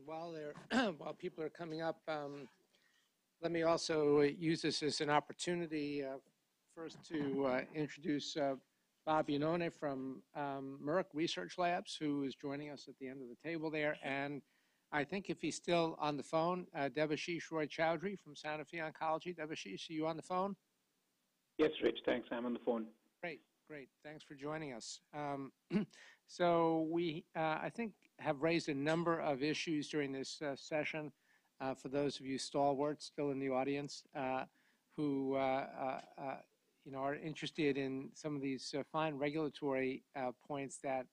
And while people are coming up, let me also use this as an opportunity first to introduce Bob Lannone from Merck Research Labs, who is joining us at the end of the table there. And I think if he's still on the phone, Debasish Roychowdhury from Sanofi Oncology. Debasish, are you on the phone? Yes, Rich, thanks. I'm on the phone. Great. Thanks for joining us. So we, I think, have raised a number of issues during this session for those of you stalwarts still in the audience who are interested in some of these fine regulatory points that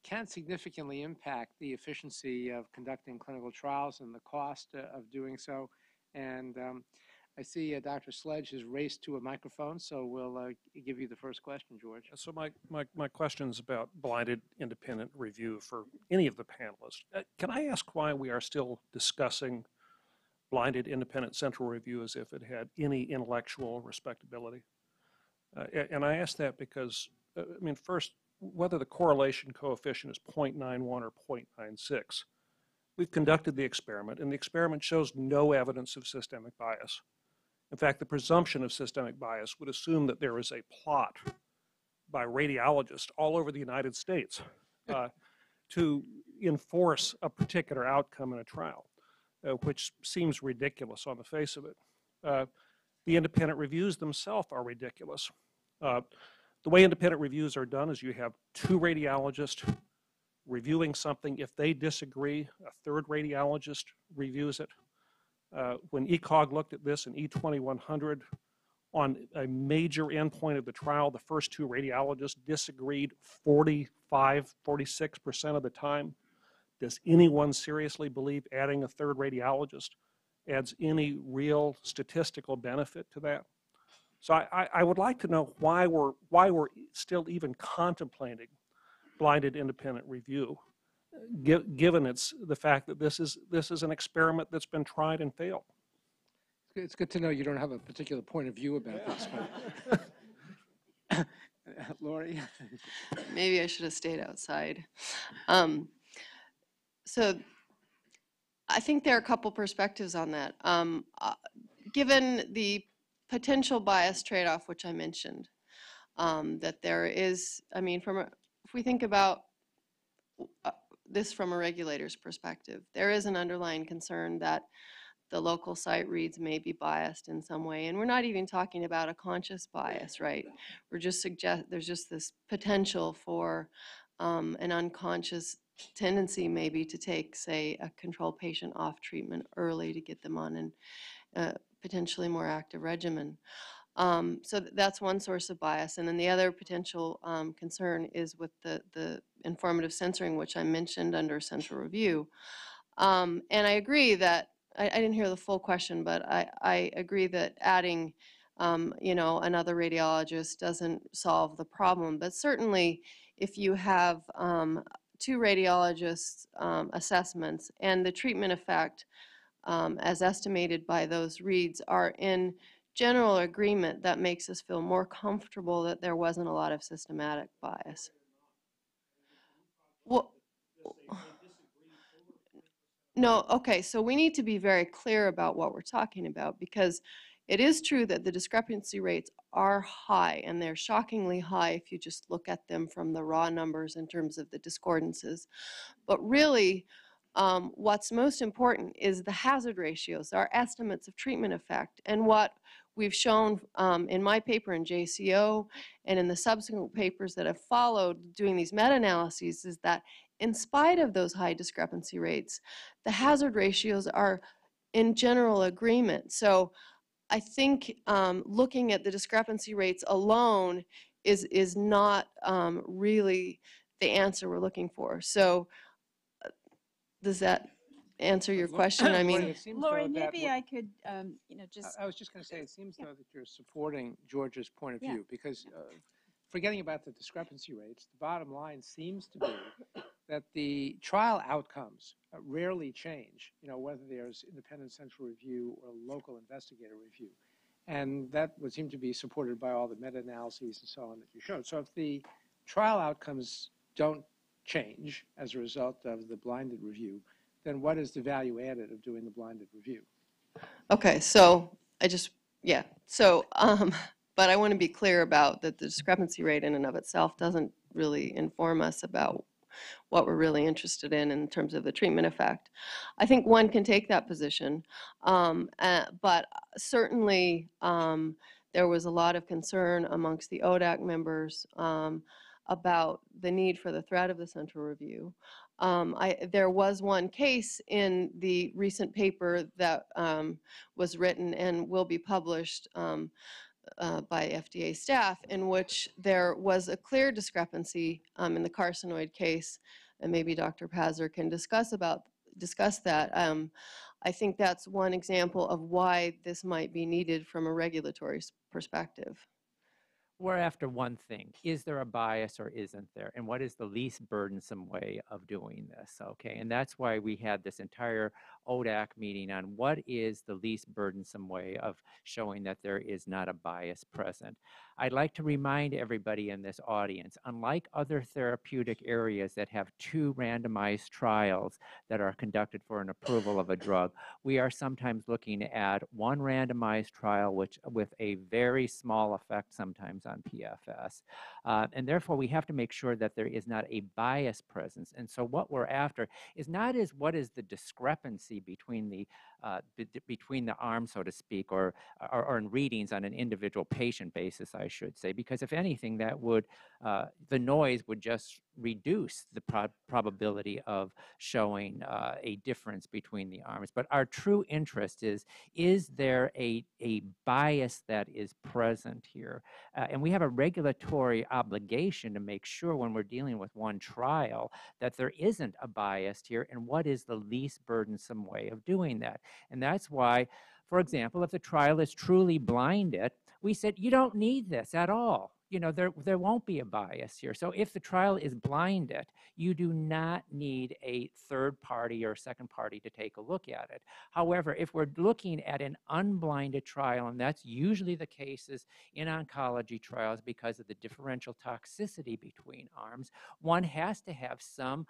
can significantly impact the efficiency of conducting clinical trials and the cost of doing so. And I see Dr. Sledge has raced to a microphone, so we'll give you the first question, George. So my question is about blinded independent review for any of the panelists. Can I ask why we are still discussing blinded independent central review as if it had any intellectual respectability? And I ask that because, first, whether the correlation coefficient is 0.91 or 0.96, we've conducted the experiment, and the experiment shows no evidence of systemic bias. In fact, the presumption of systemic bias would assume that there is a plot by radiologists all over the United States to enforce a particular outcome in a trial, which seems ridiculous on the face of it. The independent reviews themselves are ridiculous. The way independent reviews are done is you have two radiologists reviewing something. If they disagree, a third radiologist reviews it. When ECOG looked at this in E2100, on a major endpoint of the trial, the first two radiologists disagreed 46% of the time. Does anyone seriously believe adding a third radiologist adds any real statistical benefit to that? So I would like to know why we're still even contemplating blinded independent review, given the fact that this is an experiment that's been tried and failed. It's good to know you don't have a particular point of view about this one. Lori? Maybe I should have stayed outside. So I think there are a couple perspectives on that. Given the potential bias trade-off, which I mentioned, that there is, if we think about this from a regulator's perspective, there is an underlying concern that the local site reads may be biased in some way. And we're not even talking about a conscious bias, right? We're just there's just this potential for an unconscious tendency maybe to take, say, a control patient off treatment early to get them on a potentially more active regimen. So that's one source of bias. And then the other potential concern is with the informative censoring, which I mentioned under central review. And I agree that, I didn't hear the full question, but I agree that adding another radiologist doesn't solve the problem. But certainly if you have two radiologists' assessments and the treatment effect as estimated by those reads are in general agreement, that makes us feel more comfortable that there wasn't a lot of systematic bias. Well, no, okay, so we need to be very clear about what we're talking about, because it is true that the discrepancy rates are high, and they're shockingly high if you just look at them from the raw numbers in terms of the discordances. But really, what's most important is the hazard ratios, our estimates of treatment effect. And what we've shown in my paper in JCO and in the subsequent papers that have followed doing these meta-analyses is that in spite of those high discrepancy rates, the hazard ratios are in general agreement. So I think looking at the discrepancy rates alone is not really the answer we're looking for. So does that answer your question? I mean, Lori, maybe I could, just. I was just going to say, it seems though that you're supporting George's point of view, because forgetting about the discrepancy rates, the bottom line seems to be that the trial outcomes rarely change, whether there's independent central review or local investigator review. And that would seem to be supported by all the meta-analyses and so on that you showed. So if the trial outcomes don't change as a result of the blinded review, then what is the value added of doing the blinded review? Okay, so but I want to be clear about that the discrepancy rate in and of itself doesn't really inform us about what we're really interested in terms of the treatment effect. I think one can take that position, but certainly there was a lot of concern amongst the ODAC members about the need for the threat of the central review. There was one case in the recent paper that was written and will be published by FDA staff, in which there was a clear discrepancy in the carcinoid case, and maybe Dr. Pazzer can discuss that. I think that's one example of why this might be needed from a regulatory perspective. We're after one thing. Is there a bias or isn't there? And what is the least burdensome way of doing this? Okay, and that's why we had this entire ODAC meeting on what is the least burdensome way of showing that there is not a bias present. I'd like to remind everybody in this audience, unlike other therapeutic areas that have 2 randomized trials that are conducted for an approval of a drug, we are sometimes looking at 1 randomized trial with a very small effect sometimes on PFS. And therefore, we have to make sure that there is not a bias presence. And so what we're after is not what is the discrepancy between the arms, so to speak, or in readings on an individual patient basis, I should say, because if anything, that would, the noise would just reduce the probability of showing a difference between the arms. But our true interest is there a bias that is present here? And we have a regulatory obligation to make sure when we're dealing with one trial that there isn't a bias here, and what is the least burdensome way of doing that? And that's why, for example, if the trial is truly blinded, we said, you don't need this at all. You know, there won't be a bias here. So if the trial is blinded, you do not need a third party or second party to take a look at it. However, if we're looking at an unblinded trial, and that's usually the cases in oncology trials because of the differential toxicity between arms, one has to have some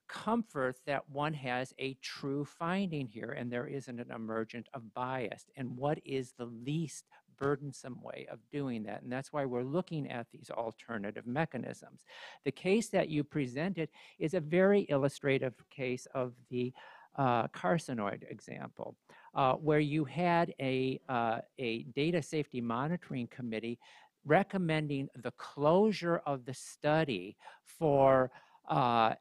comfort that one has a true finding here and there isn't an emergent of bias. And what is the least burdensome way of doing that? And that's why we're looking at these alternative mechanisms. The case that you presented is a very illustrative case of the carcinoid example, where you had a data safety monitoring committee recommending the closure of the study for the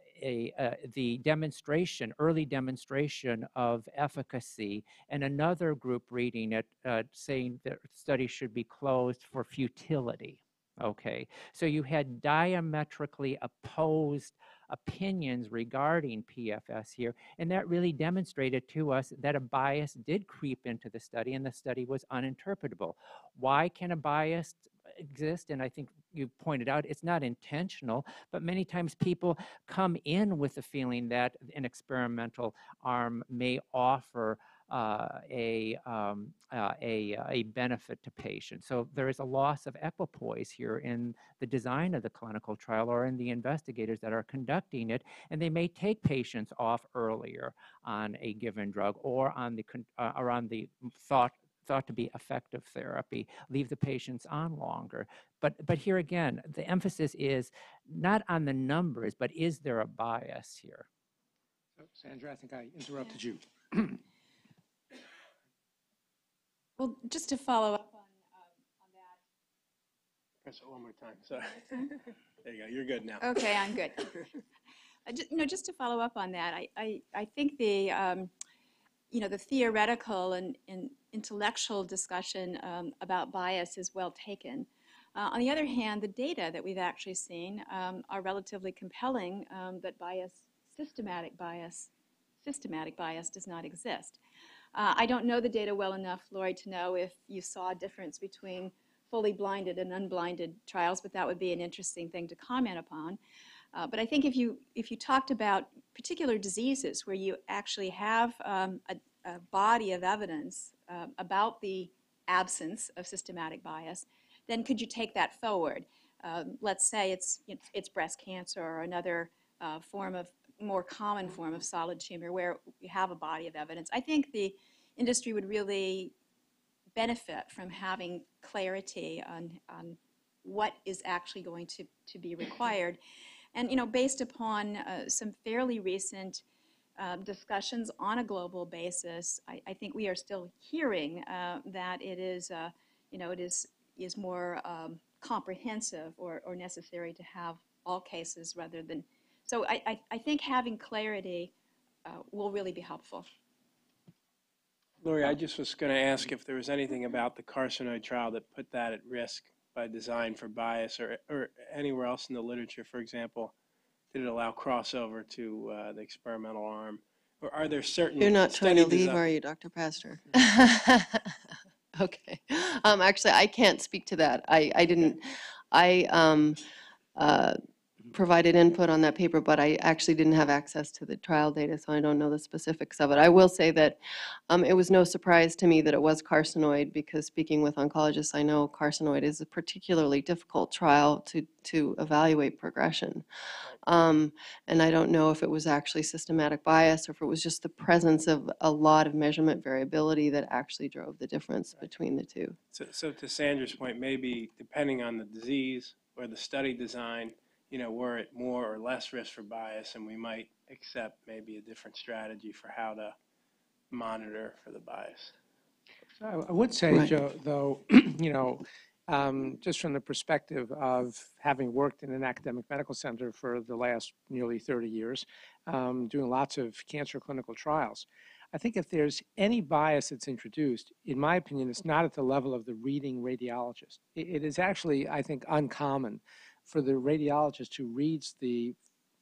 early demonstration of efficacy, and another group reading it saying that the study should be closed for futility. Okay, so you had diametrically opposed opinions regarding PFS here, and that really demonstrated to us that a bias did creep into the study, and the study was uninterpretable. Why can a bias exist? And I think you pointed out it's not intentional, but many times people come in with the feeling that an experimental arm may offer a benefit to patients. So there is a loss of equipoise here in the design of the clinical trial or in the investigators that are conducting it, and they may take patients off earlier on a given drug or on the thought to be effective therapy, leave the patients on longer. But here again, the emphasis is not on the numbers, but is there a bias here? So, Sandra, I think I interrupted you. Well, just to follow up on that. Press it one more time. Sorry. There you go. You're good now. Okay, I'm good. Just to follow up on that, I think the the theoretical and intellectual discussion about bias is well taken. On the other hand, the data that we've actually seen are relatively compelling that systematic bias does not exist. I don't know the data well enough, Lori, to know if you saw a difference between fully blinded and unblinded trials, but that would be an interesting thing to comment upon. But I think if you talked about particular diseases where you actually have a body of evidence about the absence of systematic bias, then could you take that forward? Let's say it's breast cancer or another form of more common form of solid tumor where we have a body of evidence. I think the industry would really benefit from having clarity on what is actually going to be required. And, you know, based upon some fairly recent discussions on a global basis, I think we are still hearing that it is, you know, it is more comprehensive or necessary to have all cases rather than. So I think having clarity will really be helpful. Lori, I just was going to ask if there was anything about the carcinoid trial that put that at risk by design for bias, or anywhere else in the literature, for example, did it allow crossover to the experimental arm? Or are there certain You're not trying to study leave, design- are you, Dr. Pastor? Okay. Actually, I can't speak to that. I didn't, I provided input on that paper, but I actually didn't have access to the trial data, so I don't know the specifics of it. I will say that it was no surprise to me that it was carcinoid, because speaking with oncologists, I know carcinoid is a particularly difficult trial to evaluate progression. And I don't know if it was actually systematic bias or if it was just the presence of a lot of measurement variability that actually drove the difference between the two. So to Sandra's point, maybe depending on the disease or the study design, you know, we're at more or less risk for bias, and we might accept maybe a different strategy for how to monitor for the bias. I would say, Right. Joe, though, you know, just from the perspective of having worked in an academic medical center for the last nearly 30 years, doing lots of cancer clinical trials, I think if there's any bias that's introduced, in my opinion, it's not at the level of the reading radiologist. It is actually, I think, uncommon for the radiologist who reads the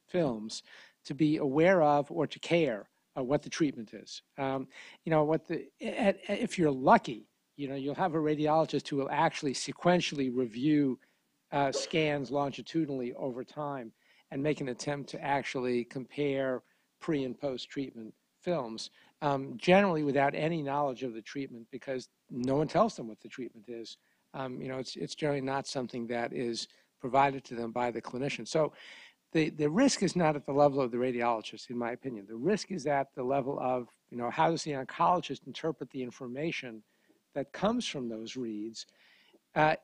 films to be aware of or to care what the treatment is. You know, if you're lucky, you know, you'll have a radiologist who will actually sequentially review scans longitudinally over time and make an attempt to actually compare pre and post treatment films, generally without any knowledge of the treatment, because no one tells them what the treatment is. You know, it's generally not something that is provided to them by the clinician. So the risk is not at the level of the radiologist, in my opinion. The risk is at the level of, you know, how does the oncologist interpret the information that comes from those reads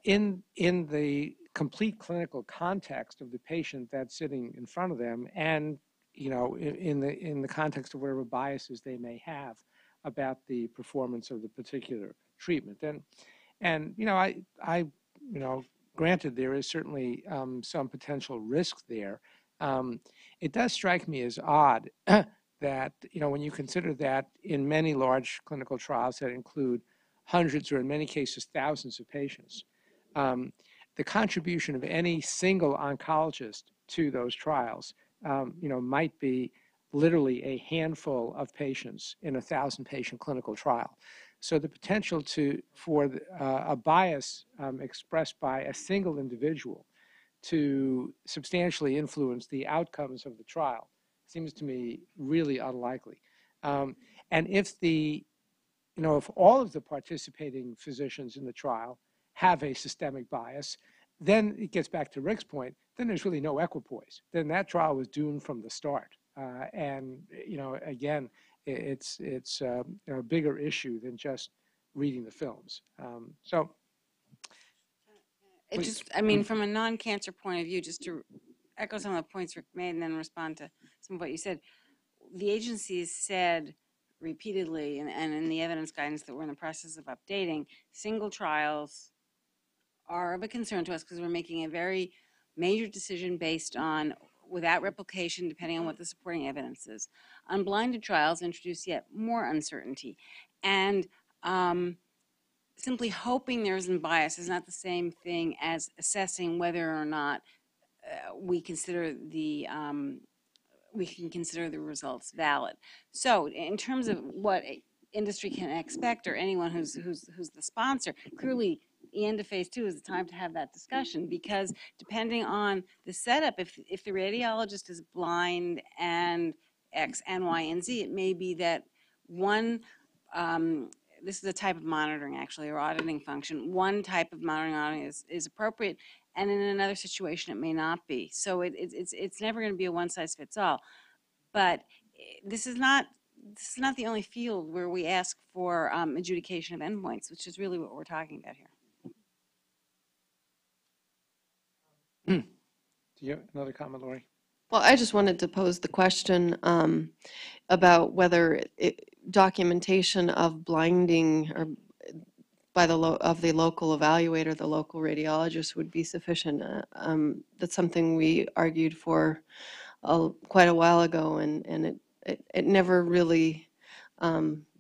in the complete clinical context of the patient that's sitting in front of them, and, you know, in the context of whatever biases they may have about the performance of the particular treatment. And you know, I you know, granted, there is certainly some potential risk there. It does strike me as odd that, you know, when you consider that in many large clinical trials that include hundreds or in many cases thousands of patients, the contribution of any single oncologist to those trials, you know, might be literally a handful of patients in a 1,000-patient clinical trial. So the potential for a bias expressed by a single individual to substantially influence the outcomes of the trial seems to me really unlikely. And if if all of the participating physicians in the trial have a systemic bias, then it gets back to Rick's point, then there's really no equipoise. Then that trial was doomed from the start. And, you know, again, it's a bigger issue than just reading the films. It just, I mean, from a non-cancer point of view, just to echo some of the points Rick made and then respond to some of what you said, the agencies said repeatedly, and in the evidence guidance that we're in the process of updating, single trials are of a concern to us because we're making a very major decision based on without replication, depending on what the supporting evidence is. Unblinded trials introduce yet more uncertainty. And simply hoping there isn't bias is not the same thing as assessing whether or not we can consider the results valid. So in terms of what industry can expect, or anyone who's the sponsor, clearly the end of phase 2 is the time to have that discussion, because depending on the setup, if the radiologist is blind and X and Y and Z, it may be that one, this is a type of monitoring actually, or auditing function, one type of monitoring is appropriate, and in another situation it may not be. So it's never going to be a one size fits all. But this is not the only field where we ask for adjudication of endpoints, which is really what we're talking about here. Do you have another comment, Lori? Well, I just wanted to pose the question about whether documentation of blinding or by the local evaluator, the local radiologist, would be sufficient. That's something we argued for quite a while ago, and it never really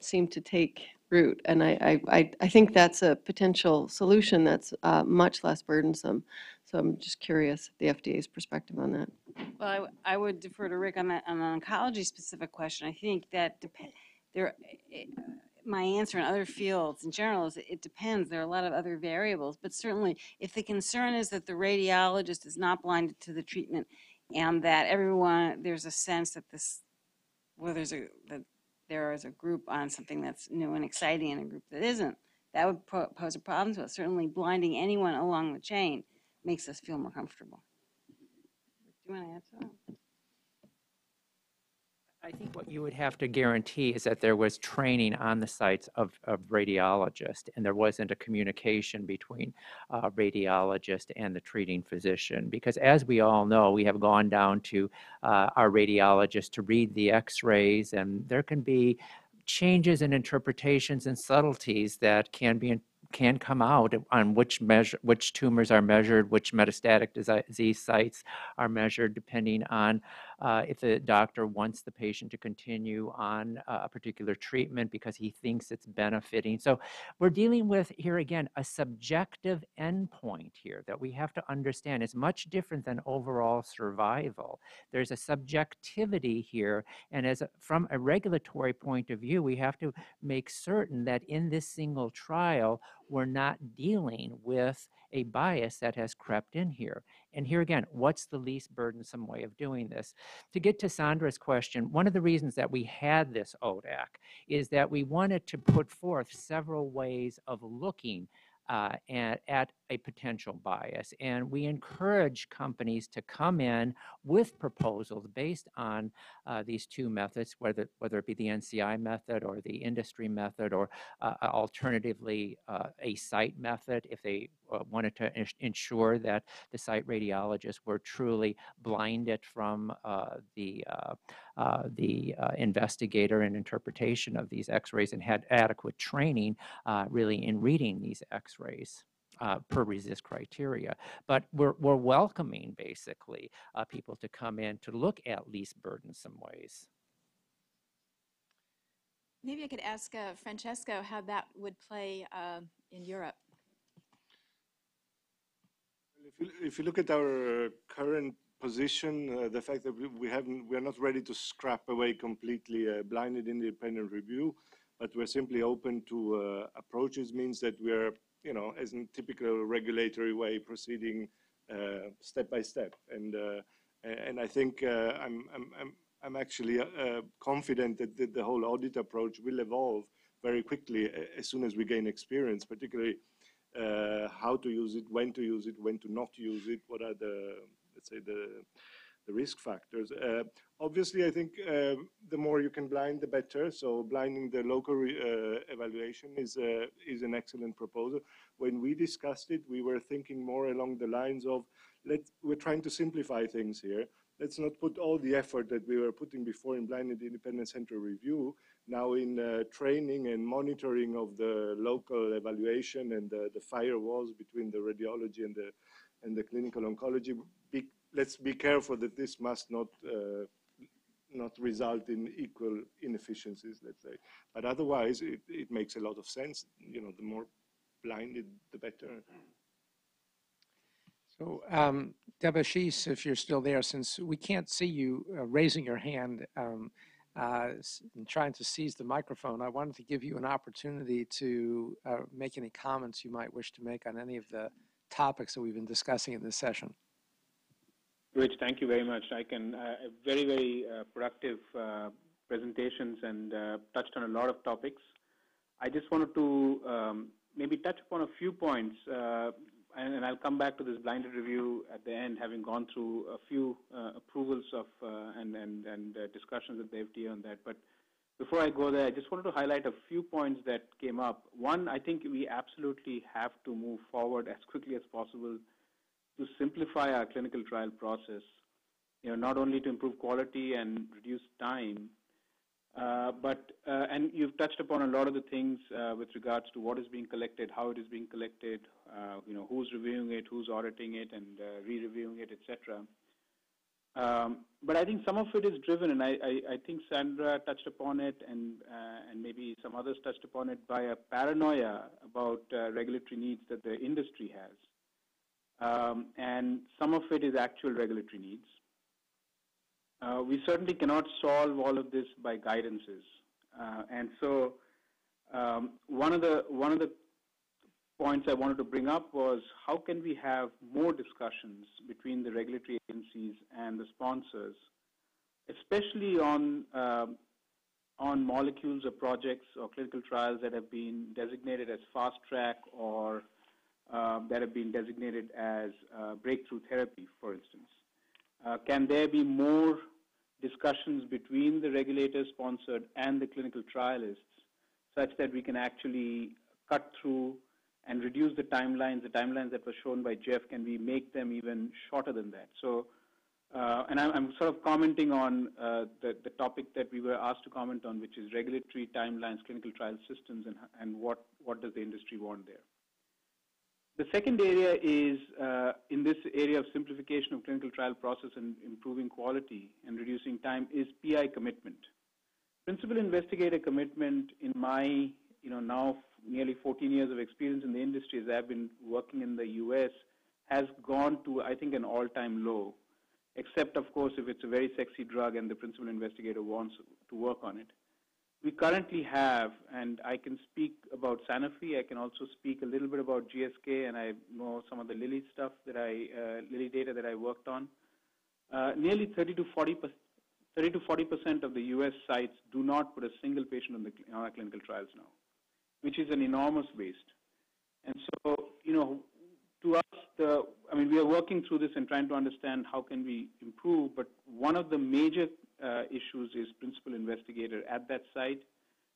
seemed to take root. And I think that's a potential solution that's much less burdensome. So I'm just curious the FDA's perspective on that. Well, I would defer to Rick on an oncology specific question. I think that my answer in other fields in general is it depends. There are a lot of other variables, but certainly if the concern is that the radiologist is not blinded to the treatment and that there's a sense that that there is a group on something that's new and exciting and a group that isn't, that would pose a problem to us. Certainly blinding anyone along the chain makes us feel more comfortable. Do you want to add to that? I think what you would have to guarantee is that there was training on the sites of radiologists, and there wasn't a communication between radiologist and the treating physician. Because as we all know, we have gone down to our radiologist to read the x-rays, and there can be changes in interpretations and subtleties that can come out on which tumors are measured, which metastatic disease sites are measured, depending on if the doctor wants the patient to continue on a particular treatment because he thinks it's benefiting. So we're dealing with, here again, a subjective endpoint here that we have to understand is much different than overall survival. There's a subjectivity here, and from a regulatory point of view, we have to make certain that in this single trial, we're not dealing with a bias that has crept in here. And here again, what's the least burdensome way of doing this? To get to Sandra's question, one of the reasons that we had this ODAC is that we wanted to put forth several ways of looking at a potential bias. And we encourage companies to come in with proposals based on these two methods, whether it be the NCI method or the industry method, or alternatively a site method if they wanted to ensure that the site radiologists were truly blinded from the investigator and interpretation of these x-rays and had adequate training really in reading these x-rays per RECIST criteria. But we're welcoming basically people to come in to look at least burdensome ways. Maybe I could ask Francesco how that would play in Europe. If you look at our current position, the fact that we're not ready to scrap away completely a blinded independent review, but we're simply open to approaches, means that we're, as in typical regulatory way, proceeding step by step. And I think I'm actually confident that the whole audit approach will evolve very quickly as soon as we gain experience, particularly how to use it, when to not use it, what are let's say the risk factors. Obviously, I think the more you can blind, the better. So blinding the local evaluation is an excellent proposal. When we discussed it, we were thinking more along the lines of, we're trying to simplify things here. Let's not put all the effort that we were putting before in blinded independent central review now in training and monitoring of the local evaluation and the firewalls between the radiology and the clinical oncology. Let's be careful that this must not result in equal inefficiencies, let's say. But otherwise, it makes a lot of sense. The more blinded, the better. So, Debasish, if you're still there, since we can't see you raising your hand and trying to seize the microphone, I wanted to give you an opportunity to make any comments you might wish to make on any of the topics that we've been discussing in this session. Rich, thank you very much. I can very, very productive presentations and touched on a lot of topics. I just wanted to maybe touch upon a few points. and I'll come back to this blinded review at the end, having gone through a few approvals of and discussions with the FDA on that. But before I go there, I just wanted to highlight a few points that came up. One, I think we absolutely have to move forward as quickly as possible to simplify our clinical trial process, not only to improve quality and reduce time, and you've touched upon a lot of the things with regards to what is being collected, how it is being collected, who's reviewing it, who's auditing it, and re-reviewing it, etc. But I think some of it is driven, and I think Sandra touched upon it, and maybe some others touched upon it, by a paranoia about regulatory needs that the industry has. And some of it is actual regulatory needs. We certainly cannot solve all of this by guidances. And so one of the points I wanted to bring up was, how can we have more discussions between the regulatory agencies and the sponsors, especially on molecules or projects or clinical trials that have been designated as fast track or that have been designated as breakthrough therapy, for instance. Can there be more discussions between the regulator-sponsored and the clinical trialists such that we can actually cut through and reduce the timelines that were shown by Jeff? Can we make them even shorter than that? So, and I'm sort of commenting on the topic that we were asked to comment on, which is regulatory timelines, clinical trial systems, and what does the industry want there. The second area is, in this area of simplification of clinical trial process and improving quality and reducing time, is PI commitment. Principal investigator commitment, in my now nearly 14 years of experience in the industry as I've been working in the US, has gone to, I think, an all-time low, except, of course, if it's a very sexy drug and the principal investigator wants to work on it. We currently have, and I can speak about Sanofi, I can also speak a little bit about GSK, and I know some of the Lilly stuff Lilly data that I worked on. Nearly 30 to 40% of the US sites do not put a single patient on our clinical trials now, which is an enormous waste. And so, to us, we are working through this and trying to understand how can we improve, but one of the major issues is principal investigator at that site,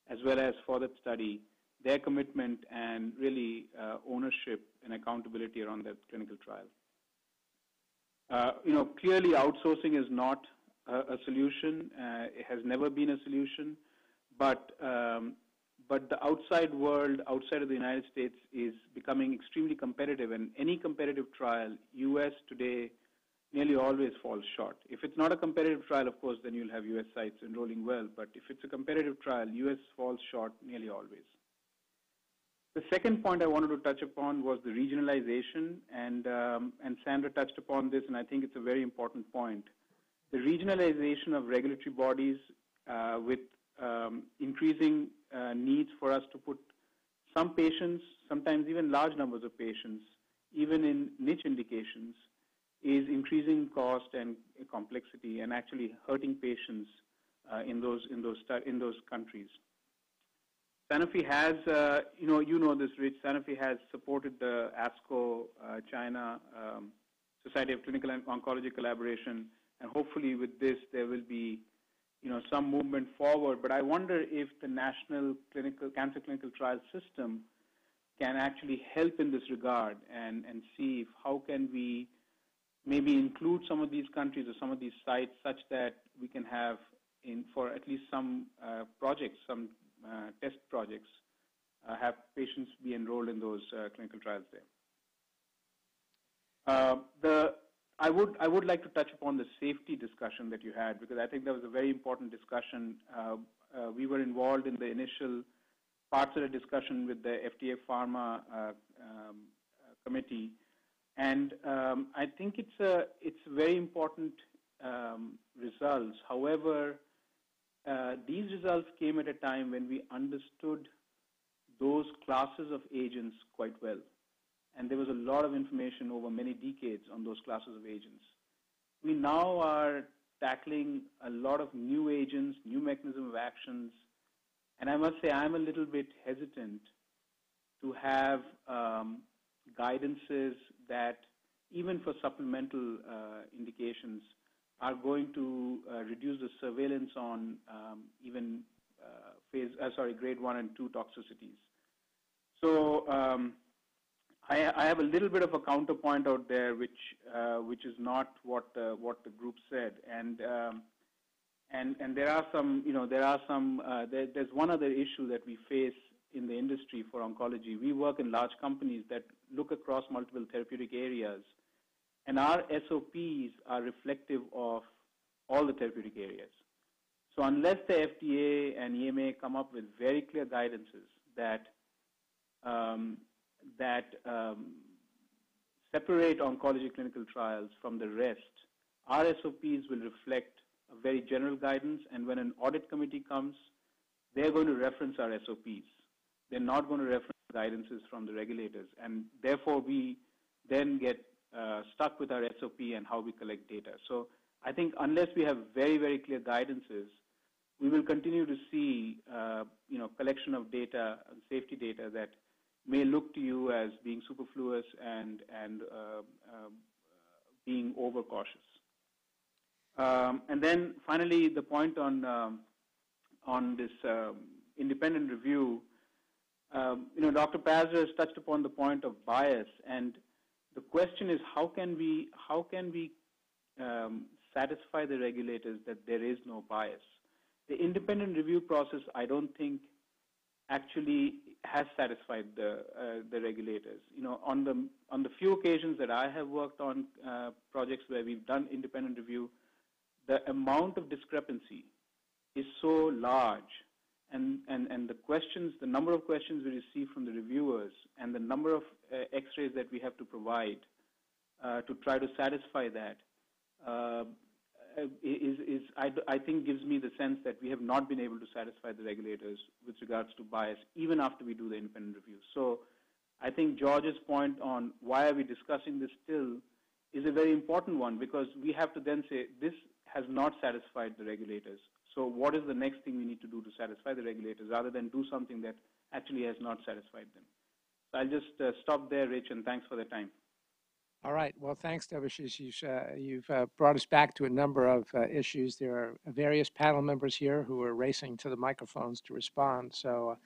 as well as for that study, their commitment and really ownership and accountability around that clinical trial. Clearly outsourcing is not a solution. It has never been a solution, but the outside world, outside of the United States, is becoming extremely competitive, and any competitive trial, US today, nearly always falls short. If it's not a competitive trial, of course, then you'll have US sites enrolling well, but if it's a competitive trial, US falls short nearly always. The second point I wanted to touch upon was the regionalization, and Sandra touched upon this, and I think it's a very important point. The regionalization of regulatory bodies with increasing needs for us to put some patients, sometimes even large numbers of patients, even in niche indications, is increasing cost and complexity and actually hurting patients in those countries. Sanofi has, you know this, Rich. Sanofi has supported the FASCO China Society of Clinical and Oncology collaboration, and hopefully with this there will be, some movement forward. But I wonder if the national cancer clinical trial system can actually help in this regard and see if how can we maybe include some of these countries or some of these sites such that we can have for at least some projects, some test projects, have patients be enrolled in those clinical trials there. I would like to touch upon the safety discussion that you had, because I think that was a very important discussion. We were involved in the initial parts of the discussion with the FDA Pharma committee, and I think it's very important results. However, these results came at a time when we understood those classes of agents quite well. And there was a lot of information over many decades on those classes of agents. We now are tackling a lot of new agents, new mechanism of actions, and I must say I'm a little bit hesitant to have guidances that, even for supplemental indications, are going to reduce the surveillance on even grade 1 and 2 toxicities. So I have a little bit of a counterpoint out there, which is not what the group said, and there are some, there's one other issue that we face in the industry for oncology. We work in large companies that look across multiple therapeutic areas, and our SOPs are reflective of all the therapeutic areas. So unless the FDA and EMA come up with very clear guidances that separate oncology clinical trials from the rest, our SOPs will reflect a very general guidance, and when an audit committee comes, they're going to reference our SOPs. They're not going to reference guidances from the regulators, and therefore we then get stuck with our SOP and how we collect data. So I think unless we have very, very clear guidances, we will continue to see collection of data, safety data that may look to you as being superfluous and being overcautious. And then finally, the point on this independent review. Dr. Pazzer has touched upon the point of bias, and the question is how can we satisfy the regulators that there is no bias? The independent review process, I don't think, actually has satisfied the regulators. On the few occasions that I have worked on projects where we've done independent review, the amount of discrepancy is so large, and the number of questions we receive from the reviewers and the number of X-rays that we have to provide to try to satisfy that I think gives me the sense that we have not been able to satisfy the regulators with regards to bias, even after we do the independent review. So I think George's point on why are we discussing this still is a very important one, because we have to then say this has not satisfied the regulators. So what is the next thing we need to do to satisfy the regulators, rather than do something that actually has not satisfied them? So I'll just stop there, Rich, and thanks for the time. All right. Well, thanks, Debasish. You've brought us back to a number of issues. There are various panel members here who are racing to the microphones to respond. So,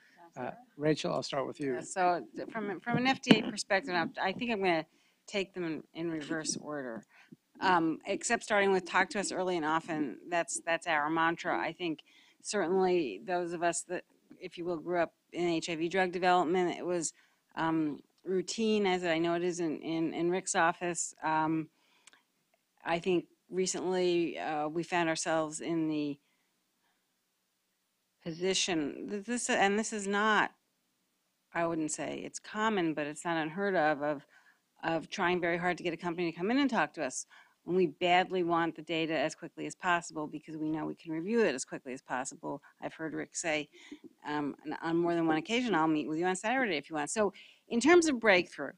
Rachel, I'll start with you. Yeah, so from an FDA perspective, I think I'm going to take them in reverse order. Except starting with talk to us early and often, that's our mantra. I think certainly those of us that, if you will, grew up in HIV drug development, it was routine, as I know it is in Rick's office. I think recently we found ourselves in the position that this is not, I wouldn't say it's common, but it's not unheard of trying very hard to get a company to come in and talk to us when we badly want the data as quickly as possible, because we know we can review it as quickly as possible. I've heard Rick say on more than one occasion, I'll meet with you on Saturday if you want. So in terms of breakthrough,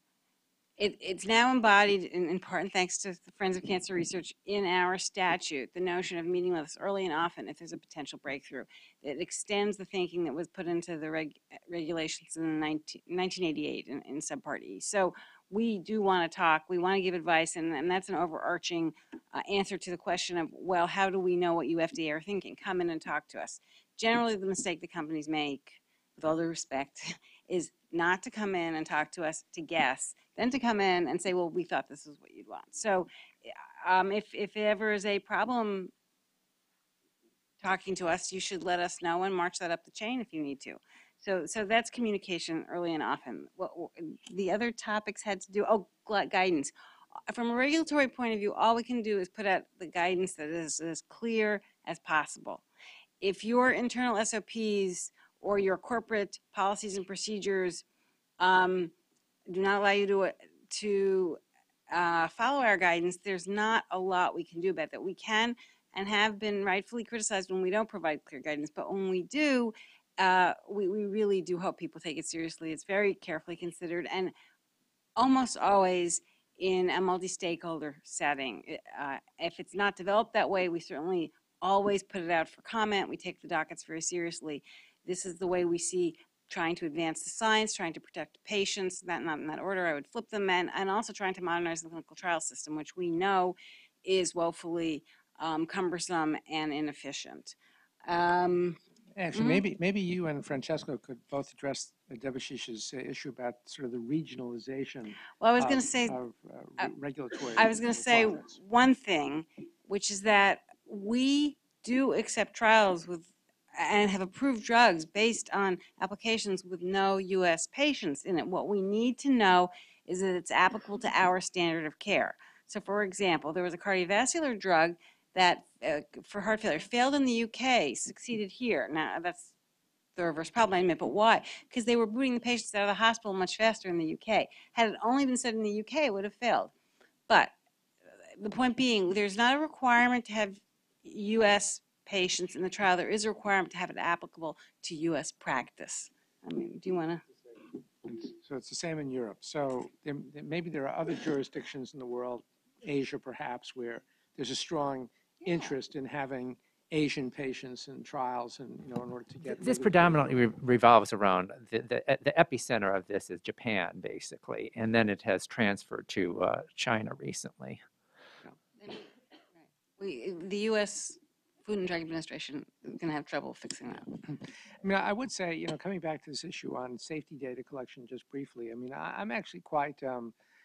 it's now embodied in part, and thanks to the Friends of Cancer Research, in our statute, the notion of meeting with us early and often if there's a potential breakthrough. It extends the thinking that was put into the regulations in 1988 in Subpart E. So we do want to talk, we want to give advice, and that's an overarching answer to the question of, well, how do we know what you FDA are thinking? Come in and talk to us. Generally, the mistake that companies make, with all due respect, is not to come in and talk to us to guess, then to come in and say, well, we thought this is what you'd want. So if ever is a problem talking to us, you should let us know and march that up the chain if you need to. So that's communication early and often. The other topics had to do, guidance. From a regulatory point of view, all we can do is put out the guidance that is as clear as possible. If your internal SOPs or your corporate policies and procedures do not allow you to follow our guidance, there's not a lot we can do about that. We can and have been rightfully criticized when we don't provide clear guidance, but when we do, we really do hope people take it seriously. It's very carefully considered, and almost always in a multi-stakeholder setting. If it's not developed that way, we certainly always put it out for comment. We take the dockets very seriously. This is the way we see trying to advance the science, trying to protect patients, not in that order, I would flip them, and also trying to modernize the clinical trial system, which we know is woefully cumbersome and inefficient. Actually, maybe you and Francesco could both address Debashish's issue about sort of the regionalization Well, I was going to say, regulatory I was going to say requirements. one thing, which is that we do accept trials with and have approved drugs based on applications with no U.S. patients in it. What we need to know is that it's applicable to our standard of care. So, for example, there was a cardiovascular drug that for heart failure failed in the UK, succeeded here. Now, that's the reverse problem, I admit, but why? Because they were booting the patients out of the hospital much faster in the UK. Had it only been studied in the UK, it would have failed. But the point being, there's not a requirement to have U.S. patients in the trial. There is a requirement to have it applicable to U.S. practice. I mean, do you want to? So it's the same in Europe. So maybe there are other jurisdictions in the world, Asia perhaps, where there's a strong interest in having Asian patients in trials, and in order to get this predominantly revolves around the epicenter of this is Japan, basically, and then it has transferred to China recently. The U.S. Food and Drug Administration is going to have trouble fixing that. I mean, I would say, coming back to this issue on safety data collection just briefly, I mean, I'm actually quite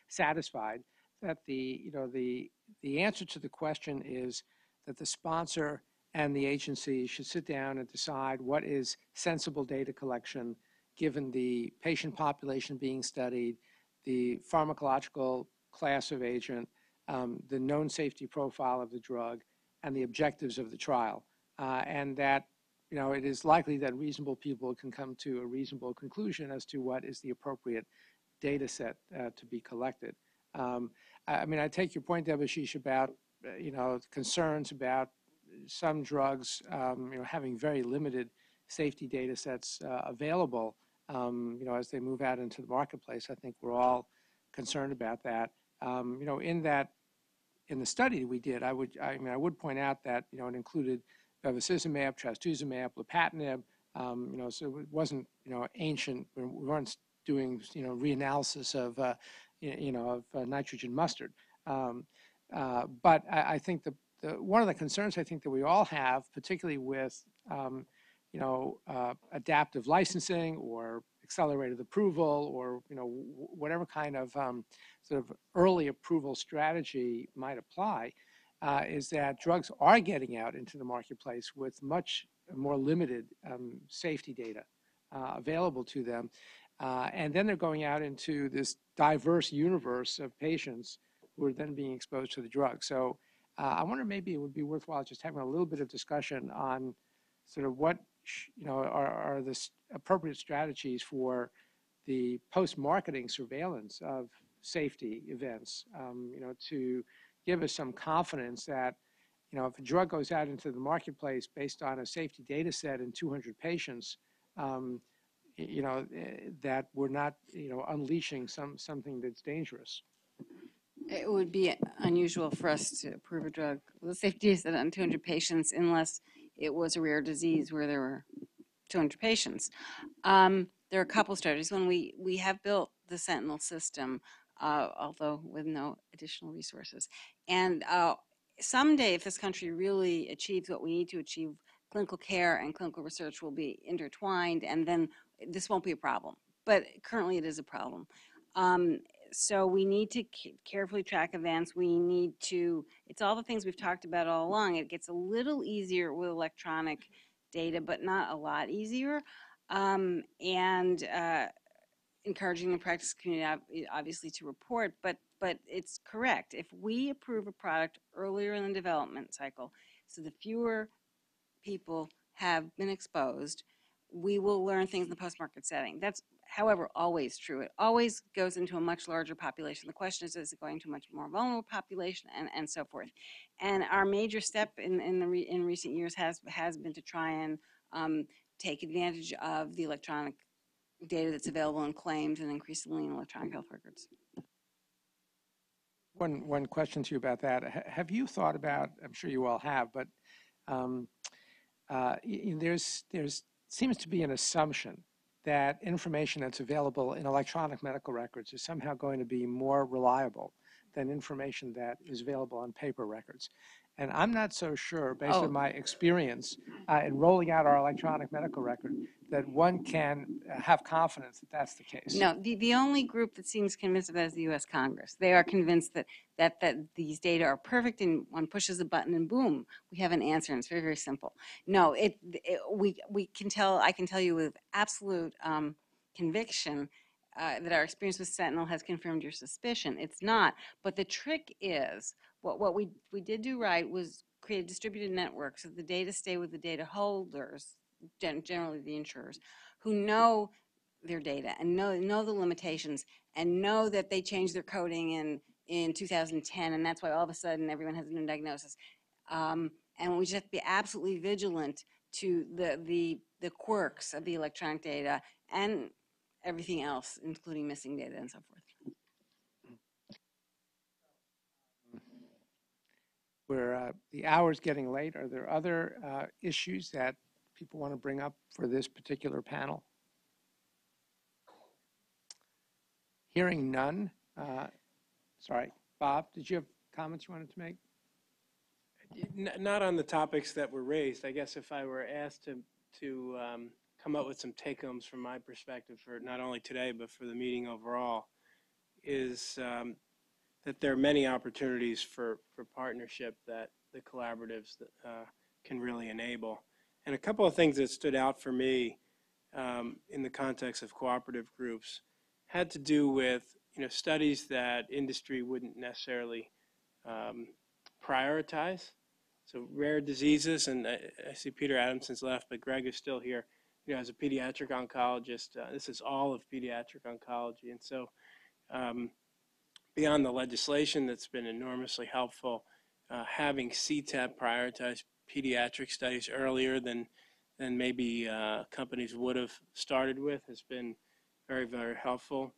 satisfied that the answer to the question is that the sponsor and the agency should sit down and decide what is sensible data collection given the patient population being studied, the pharmacological class of agent, the known safety profile of the drug, and the objectives of the trial. And that, it is likely that reasonable people can come to a reasonable conclusion as to what is the appropriate data set to be collected. I mean, I take your point, Debashish, about, concerns about some drugs, having very limited safety data sets available, as they move out into the marketplace. I think we're all concerned about that. In the study we did, I would point out that, it included bevacizumab, trastuzumab, lapatinib, so it wasn't, ancient. We weren't doing, reanalysis of, nitrogen mustard. But I think one of the concerns I think that we all have, particularly with, adaptive licensing or accelerated approval or, whatever kind of sort of early approval strategy might apply, is that drugs are getting out into the marketplace with much more limited safety data available to them. And then they're going out into this diverse universe of patients who are then being exposed to the drug. So I wonder maybe it would be worthwhile just having a little bit of discussion on sort of what are the appropriate strategies for the post-marketing surveillance of safety events, to give us some confidence that, if a drug goes out into the marketplace based on a safety data set in 200 patients, that we're not, unleashing something that's dangerous. It would be unusual for us to approve a drug with a safety data set on 200 patients unless it was a rare disease where there were 200 patients. There are a couple strategies. When we have built the Sentinel system, although with no additional resources. And someday, if this country really achieves what we need to achieve, clinical care and clinical research will be intertwined, and then this won't be a problem. But currently, it is a problem. So we need to carefully track events. We need to, it's all the things we've talked about all along. It gets a little easier with electronic data, but not a lot easier. Encouraging the practice community, obviously, to report, but it's correct. If we approve a product earlier in the development cycle, so the fewer people have been exposed, we will learn things in the post-market setting. That's, however, always true. It always goes into a much larger population. The question is it going to a much more vulnerable population, and so forth. And our major step in recent years has been to try and take advantage of the electronic data that's available in claims and increasingly in electronic health records. One question to you about that. Have you thought about, I'm sure you all have, but there's seems to be an assumption that information that's available in electronic medical records is somehow going to be more reliable than information that is available on paper records. And I'm not so sure, based on my experience in rolling out our electronic medical record, that one can have confidence that that's the case. No, the only group that seems convinced of that is the U.S. Congress. They are convinced that these data are perfect, and one pushes a button and boom, we have an answer, and it's very, very simple. No, we can tell. I can tell you with absolute conviction that our experience with Sentinel has confirmed your suspicion. It's not, but the trick is what we did do right was create a distributed network so the data stay with the data holders, generally the insurers, who know their data and know the limitations and know that they changed their coding in 2010, and that's why all of a sudden everyone has a new diagnosis. And we just have to be absolutely vigilant to the quirks of the electronic data and everything else, including missing data and so forth. The hour's getting late. Are there other issues that people want to bring up for this particular panel? Hearing none. Sorry, Bob, did you have comments you wanted to make? Not on the topics that were raised. I guess if I were asked to come up with some take-homes from my perspective for not only today but for the meeting overall, is that there are many opportunities for partnership that the collaboratives can really enable. And a couple of things that stood out for me in the context of cooperative groups had to do with studies that industry wouldn't necessarily prioritize. So rare diseases, and I see Peter Adamson's left, but Greg is still here. As a pediatric oncologist, this is all of pediatric oncology, and so beyond the legislation that's been enormously helpful, having CTAP prioritize pediatric studies earlier than maybe companies would have started with has been very, very helpful.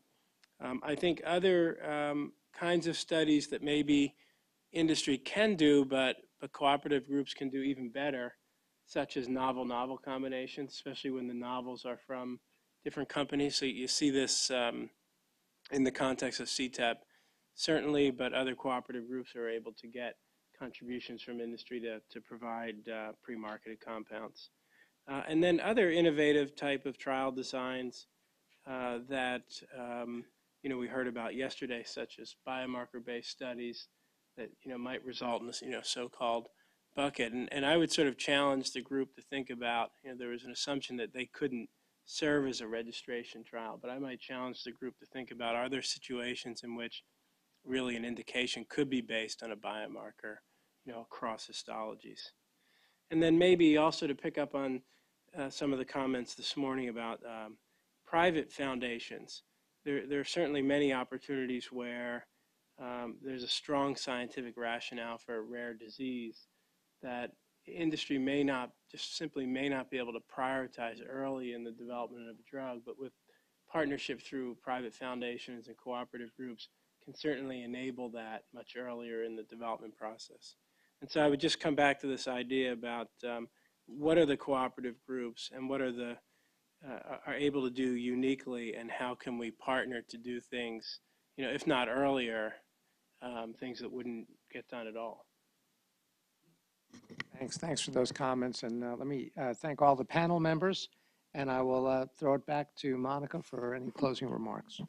I think other kinds of studies that maybe industry can do, but cooperative groups can do even better, such as novel combinations, especially when the novels are from different companies. So you see this in the context of CTAP, certainly, but other cooperative groups are able to get contributions from industry to provide pre-marketed compounds. And then other innovative type of trial designs that we heard about yesterday, such as biomarker-based studies that might result in this so-called bucket. And I would sort of challenge the group to think about, there was an assumption that they couldn't serve as a registration trial, but I might challenge the group to think about, are there situations in which really an indication could be based on a biomarker, across histologies. And then maybe also to pick up on some of the comments this morning about private foundations. There are certainly many opportunities where there's a strong scientific rationale for a rare disease that industry simply may not be able to prioritize early in the development of a drug, but with partnership through private foundations and cooperative groups can certainly enable that much earlier in the development process. And so I would just come back to this idea about what are the cooperative groups and what are able to do uniquely, and how can we partner to do things, if not earlier, things that wouldn't get done at all. Thanks for those comments, and let me thank all the panel members, and I will throw it back to Monica for any closing remarks.